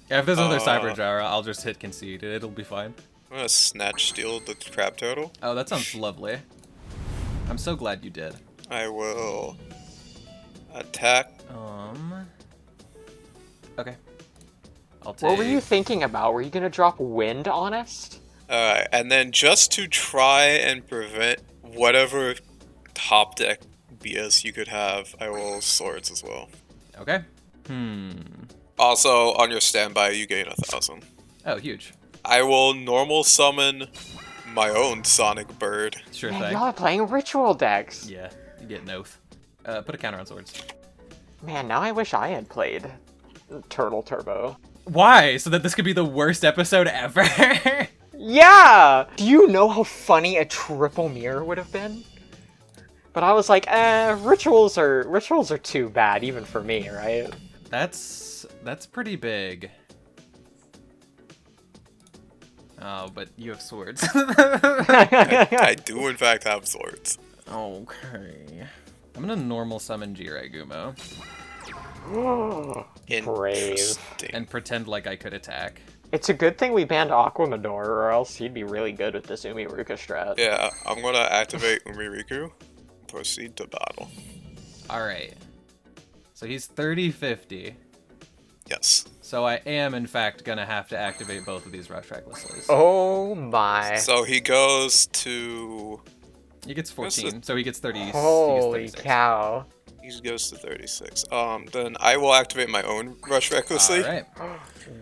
Yeah, if there's another Cyberjar, I'll just hit concede. It'll be fine. I'm gonna Snatch Steal the Crab Turtle. Oh, that sounds lovely. I'm so glad you did. I will attack. Okay. I'll take... What were you thinking about? Were you gonna drop Wind, Honest? Alright, and then just to try and prevent whatever top deck BS you could have, I will Swords as well. Okay. Also, on your standby, you gain 1,000. Oh, huge. I will normal summon my own Sonic Bird. Sure Man, thing. y'all are playing ritual decks. Yeah, you get an oath. Put a counter on Swords. Man, now I wish I had played Turtle Turbo. Why? So that this could be the worst episode ever? Yeah! Do you know how funny a triple mirror would have been? But I was like, rituals are too bad, even for me, right? That's pretty big. Oh, but you have swords. I do, in fact, have Swords. Okay. I'm gonna normal summon Jirai Gumo. Interesting. and pretend like I could attack. It's a good thing we banned Aquamador, or else he'd be really good with this Umiruka strat. Yeah, I'm gonna activate Umiriku. Proceed to battle. Alright. So he's 30-50. Yes. So I am, in fact, gonna have to activate both of these Rush Recklessly. Oh my. So he goes to... He gets 14, so he gets 30. Holy he gets 36. cow. He goes to 36. Then I will activate my own Rush Recklessly Alright.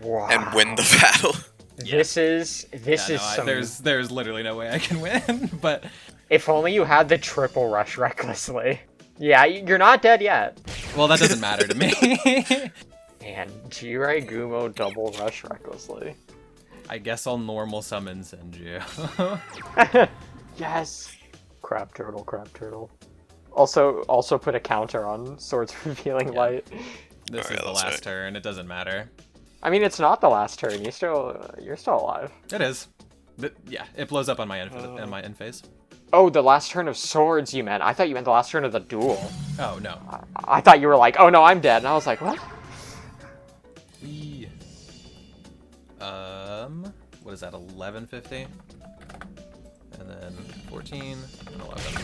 Wow. and win the battle. This is some... There's literally no way I can win, but... If only you had the triple Rush Recklessly. Yeah, you're not dead yet. Well, that doesn't matter to me. Man, Jirai Gumo double Rush Recklessly. I guess I'll normal summon Senju. Yes! Crab turtle. Also put a counter on Swords Revealing Light. This Alright, is the that's last right. turn, it doesn't matter. I mean, it's not the last turn. You're still alive. It is. Yeah, it blows up on my end phase. Oh, the last turn of Swords, you meant. I thought you meant the last turn of the duel. Oh, no. I thought you were like, oh no, I'm dead. And I was like, what? Wee. What is that, 1150? And then 14 and 11.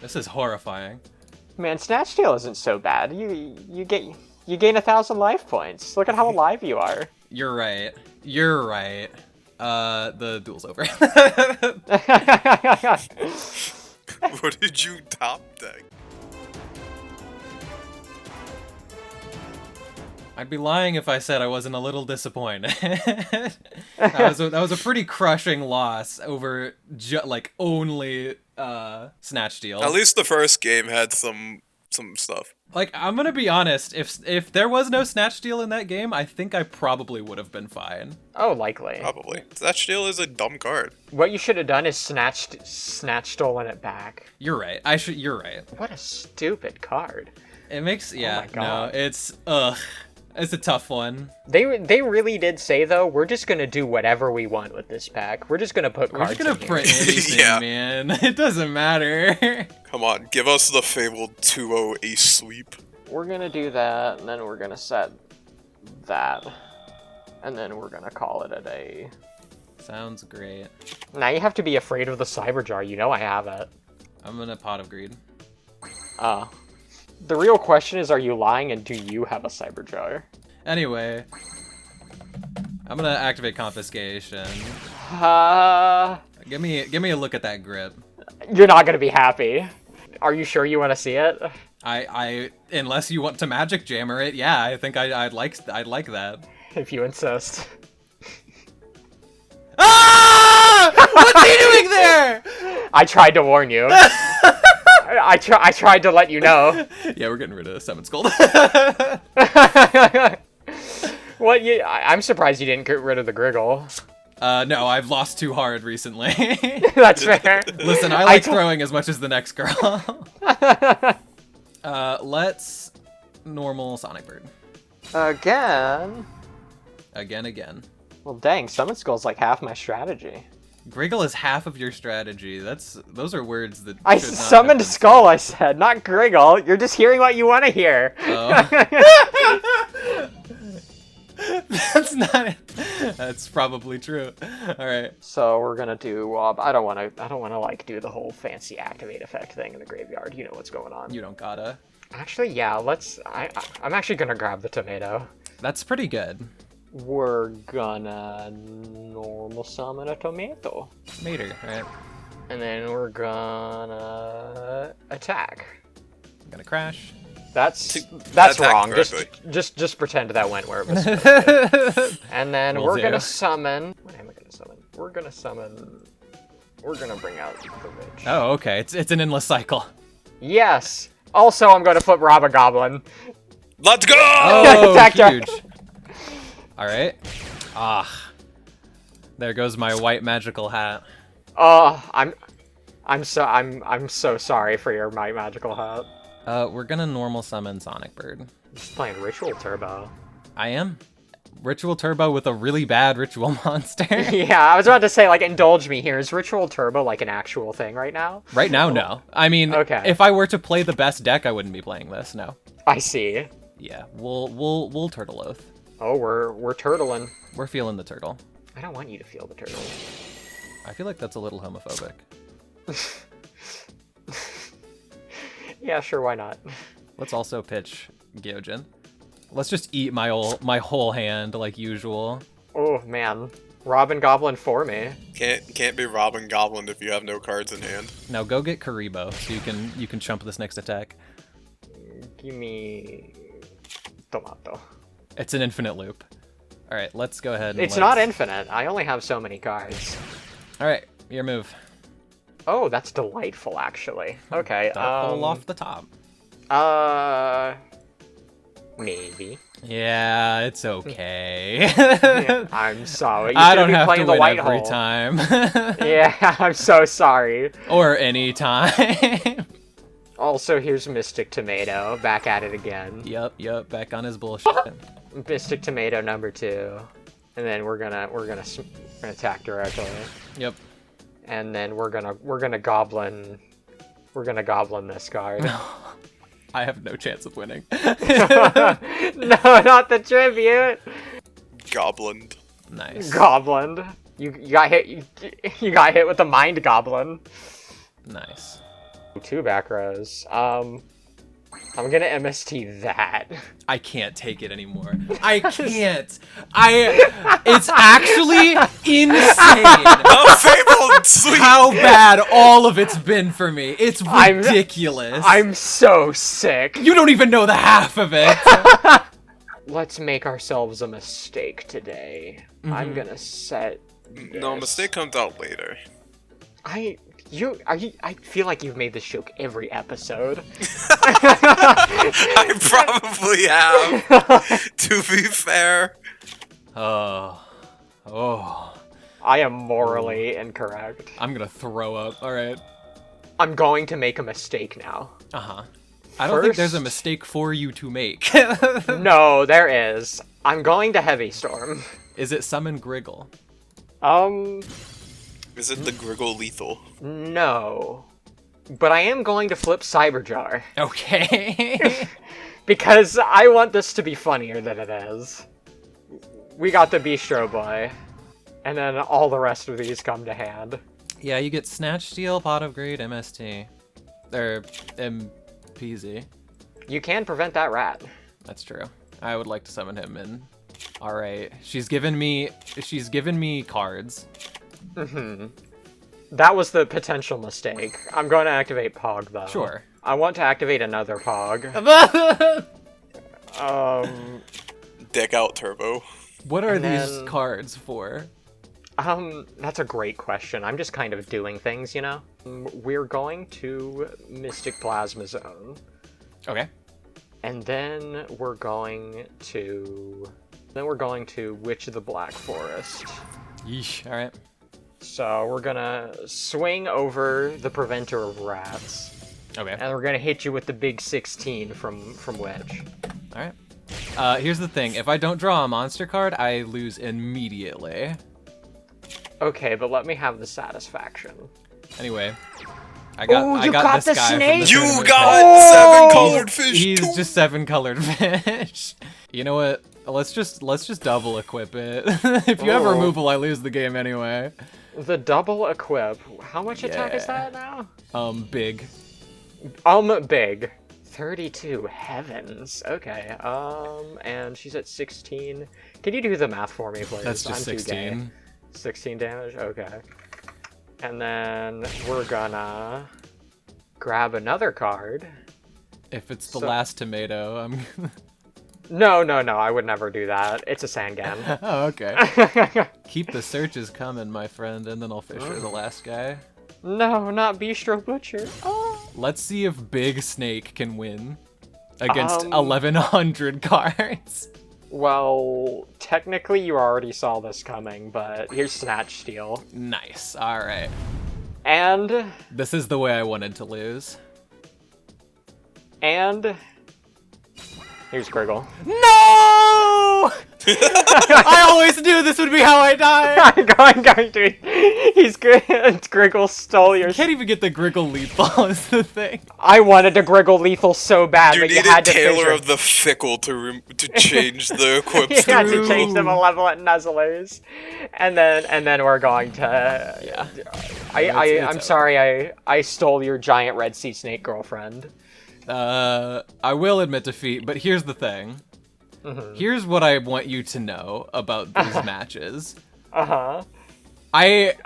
This is horrifying. Man, Snatch Steal isn't so bad. You gain 1,000 life points. Look at how alive you are. You're right. The duel's over. What did you top deck? I'd be lying if I said I wasn't a little disappointed. that was a pretty crushing loss over only Snatch Steal. At least the first game had some stuff. Like, I'm gonna be honest, if there was no Snatch Steal in that game, I think I probably would have been fine. Oh, likely. Probably. Snatch Steal is a dumb card. What you should have done is snatch stolen it back. You're right. You're right. What a stupid card. It makes my God. It's a tough one. They really did say though, we're just gonna do whatever we want with this pack. We're just gonna put We're cards just gonna in here. put anything, Yeah. man. It doesn't matter. Come on, give us the fabled 2-0 ace sweep. We're gonna do that, and then we're gonna set that, and then we're gonna call it a day. Sounds great. Now you have to be afraid of the Cyber Jar. You know I have it. I'm in a pot of greed. The real question is, are you lying, and do you have a Cyber Jar? Anyway, I'm gonna activate confiscation. Give me a look at that grip. You're not gonna be happy. Are you sure you want to see it? I unless you want to magic jammer it, yeah, I think I'd like that. If you insist. Ah! What's he doing there? I tried to warn you. I tried to let you know. Yeah, we're getting rid of Summon Scold. What? I'm surprised you didn't get rid of the Griggle. No, I've lost too hard recently. That's fair. Listen, I like throwing as much as the next girl. Let's normal Sonic Bird. Again? Again. Well, dang, Summon Skull's like half my strategy. Griggle is half of your strategy. Those are words that I should not summoned have been Skull, I said, not Griggle. You're just hearing what you want to hear. Oh. That's probably true. All right. So we're gonna do. I don't want to like do the whole fancy activate effect thing in the graveyard. You know what's going on. You don't gotta. Actually, yeah. I'm actually gonna grab the tomato. That's pretty good. We're gonna normal summon a tomato. Mater, right? And then we're gonna attack. I'm gonna crash. That's attack wrong. correctly. Just pretend that went where it was supposed to. And then Will we're do. gonna summon. What am I gonna summon? We're gonna bring out the witch. Oh, okay. It's an endless cycle. Yes. Also, I'm gonna flip Robogoblin. Let's go! Oh, Attack jar. huge. All right. There goes my white magical hat. I'm so sorry for your my magical hat. We're gonna normal summon Sonic Bird. Just playing Ritual Turbo. I am. Ritual Turbo with a really bad ritual monster. Yeah, I was about to say, like, indulge me here. Is Ritual Turbo, like, an actual thing right now? Right now, no. I mean, Okay. if I were to play the best deck, I wouldn't be playing this, no. I see. Yeah, we'll turtle oath. Oh, we're turtling. We're feeling the turtle. I don't want you to feel the turtle. I feel like that's a little homophobic. Yeah, sure, why not? Let's also pitch Gyojin. Let's just eat my whole hand like usual. Oh man, Robin Goblin for me. Can't be Robin Goblin if you have no cards in hand. Now go get Karibo so you can chump this next attack. Give me Tomato. It's an infinite loop. All right, let's go ahead. And It's not infinite. I only have so many cards. All right, your move. Oh, that's delightful, actually. Okay. Pull off the top. Maybe. Yeah, it's okay. Yeah, I'm sorry. You I shouldn't don't be have playing to the win white every hole. time. Yeah, I'm so sorry. Or any time. Also, here's Mystic Tomato, back at it again. Yep, back on his bullshit. Mystic Tomato number 2, and then we're gonna attack directly. Yep. And then we're gonna goblin this card. I have no chance of winning. No, not the tribute. Goblin. Nice. Goblin. You got hit. You got hit with the mind goblin. Nice. 2 back rows. I'm gonna MST that. I can't take it anymore. I can't. It's actually insane Oh, Fable, sweet. how bad all of it's been for me. It's ridiculous. I'm so sick. You don't even know the half of it. Let's make ourselves a mistake today. I'm gonna set. No, this. mistake comes out later. I feel like you've made this joke every episode. I probably have. To be fair. Oh. I am morally incorrect. I'm gonna throw up. All right. I'm going to make a mistake now. Uh-huh. I don't think there's a First- mistake for you to make. No, there is. I'm going to Heavy Storm. Is it summon Griggle? Is it the Griggle Lethal? No. But I am going to flip Cyberjar. Okay. Because I want this to be funnier than it is. We got the Bistro Boy. And then all the rest of these come to hand. Yeah, you get Snatch Steal, Pot of Greed, MST. Or MPZ. You can prevent that rat. That's true. I would like to summon him in. Alright. She's given me cards. That was the potential mistake. I'm going to activate Pog, though. Sure. I want to activate another Pog. Deck out Turbo. What are And these then- cards for? That's a great question. I'm just kind of doing things, you know? We're going to Mystic Plasma Zone. Okay. And then we're going to Witch of the Black Forest. Yeesh. Alright. So we're gonna swing over the Preventer of Rats. Okay. And we're gonna hit you with the big 16 from Witch. Alright. Here's the thing. If I don't draw a monster card, I lose immediately. Okay, but let me have the satisfaction. Anyway. I got the this guy from snake? the You tournament. got Oh! 7 colored fish. He's just 7 colored fish. You know what? Let's just double equip it. If you have Oh. removal, I lose the game anyway. The double equip. How much attack is Yeah. that now? Big. Big. 32. Heavens. Okay. And she's at 16. Can you do the math for me, please? That's just I'm too gay. 16. 16 damage? Okay. And then we're gonna grab another card. If it's the So- last tomato, I'm. No, I would never do that. It's a Sangan. Oh, okay. Keep the searches coming, my friend, and then I'll fisher the last guy. No, not Bistro Butcher. Oh. Let's see if Big Snake can win against 1,100 cards. Well, technically you already saw this coming, but here's Snatch Steal. Nice. All right. And This is the way I wanted to lose. here's Griggle. No! I always knew this would be how I die. I'm going to. He's good. Griggle stole your. You can't even get the Griggle lethal is the thing. I wanted to Griggle lethal so bad, You but you needed had to Taylor figure. of the Fickle to change the equips. You had to True. change the malevolent nuzzlers, and then we're going to. Yeah. I'm over. sorry. I stole your giant red sea snake girlfriend. I will admit defeat, but here's the thing. Here's what I want you to know about these matches. I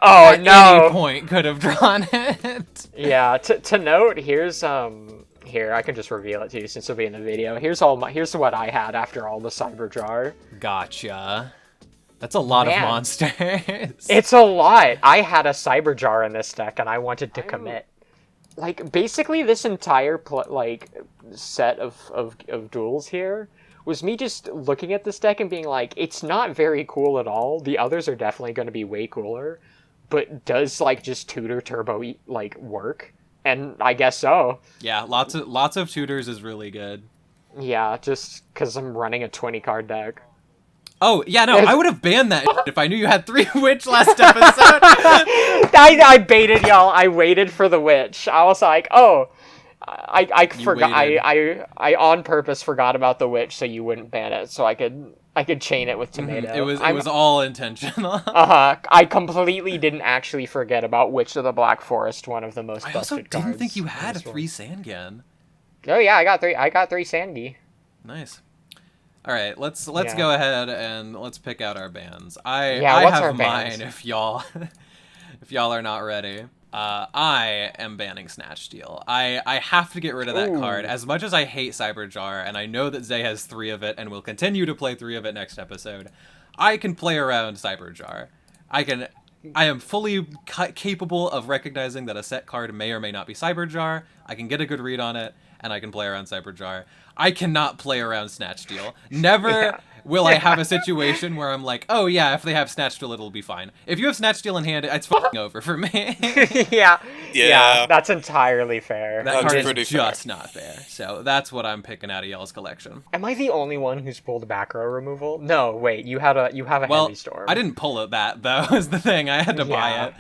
at any point could have drawn it. Yeah. To note, here's Here, I can just reveal it to you since it'll be in the video. Here's what I had after all the cyber jar. Gotcha. That's a lot of monsters. It's a lot. I had a cyber jar in this deck, and I wanted to commit. Like, basically, this entire set of duels here was me just looking at this deck and being like, it's not very cool at all. The others are definitely going to be way cooler, but does just tutor turbo work? And I guess so. Yeah, lots of tutors is really good. Yeah, just because I'm running a 20-card deck. Oh, yeah, no, I would have banned that if I knew you had 3 Witch last episode. I baited y'all. I waited for the Witch. I was like, oh, I forgot. I on purpose forgot about the Witch so you wouldn't ban it, so I could chain it with Tomato. It was all intentional. I completely didn't actually forget about Witch of the Black Forest, one of the most busted cards. I also didn't think you had 3 Sangan. Oh yeah, I got 3 Sangi. Nice. All right, let's go ahead and let's pick out our bands. I what's have our mine bands? if y'all are not ready. I am banning Snatch Steal. I have to get rid of that card. As much as I hate Cyberjar, and I know that Zay has 3 of it and will continue to play 3 of it next episode, I can play around Cyberjar. I am fully capable of recognizing that a set card may or may not be Cyberjar. I can get a good read on it, and I can play around Cyberjar. I cannot play around Snatch Steal. Never will I have a situation where I'm like, oh yeah, if they have Snatch Steal, it'll be fine. If you have Snatch Steal in hand, it's fucking over for me. Yeah, that's entirely fair. That card is pretty just not fair. So that's what I'm picking out of y'all's collection. Am I the only one who's pulled back row removal? No, wait, you have a heavy storm. I didn't pull it that though, is the thing. I had to buy it.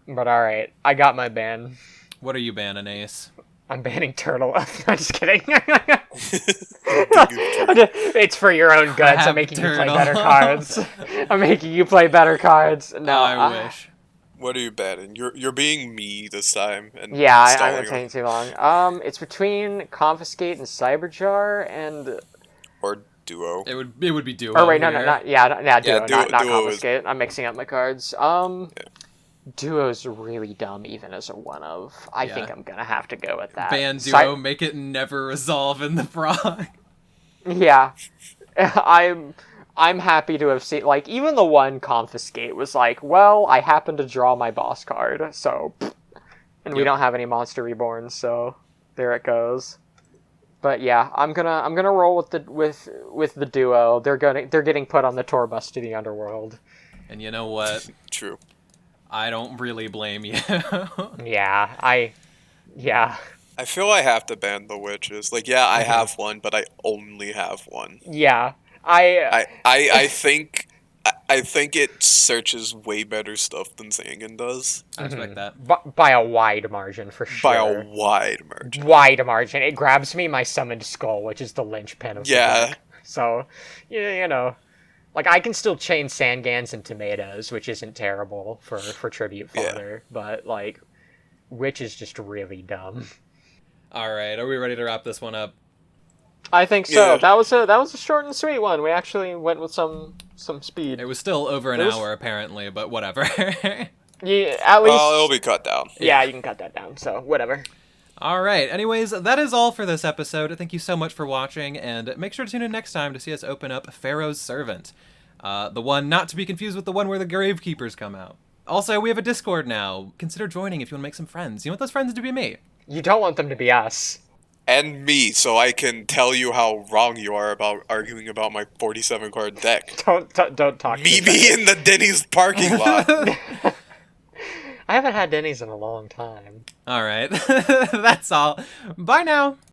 But alright, I got my ban. What are you banning, Ace? I'm banning Turtle. I'm just kidding. It's for your own goods. I'm making you play better cards. I'm making you play better cards. No, I wish. What are you betting? You're being me this time. And I'm not taking too long. It's between Confiscate and Cyberjar and... Or Duo. It would be Duo. Oh, wait, no, Duo, Duo not Duo Confiscate. I'm mixing up my cards. Duo's really dumb even as a one-of. I think I'm gonna have to go with that. Ban Duo, make it never resolve in the frog. Yeah. I'm happy to have seen, even the one Confiscate was like, well, I happen to draw my boss card, so... And we don't have any Monster Reborns, so there it goes. But yeah, I'm gonna roll with the Duo. They're getting put on the tour bus to the underworld. And you know what? True. I don't really blame you. Yeah. I feel I have to ban the witches. I have one, but I only have one. Yeah. I think it searches way better stuff than Zangan does. I respect that. By a wide margin, for sure. By a wide margin. Wide margin. It grabs me my Summoned Skull, which is the linchpin of the deck. So, you know... I can still chain Sangans and Tomatoes, which isn't terrible for tribute fodder, but, Witch is just really dumb. Alright, are we ready to wrap this one up? I think so. Yeah. That was a short and sweet one. We actually went with some speed. It was still over an hour, apparently, but whatever. Yeah, at least... Well, it'll be cut down. Yeah, you can cut that down, so whatever. Alright, anyways, that is all for this episode. Thank you so much for watching, and make sure to tune in next time to see us open up Pharaoh's Servant. The one not to be confused with the one where the Gravekeepers come out. Also, we have a Discord now. Consider joining if you want to make some friends. You want those friends to be me. You don't want them to be us. And me, so I can tell you how wrong you are about arguing about my 47-card deck. Don't talk to Me in the Denny's parking lot. I haven't had Denny's in a long time. Alright, that's all. Bye now!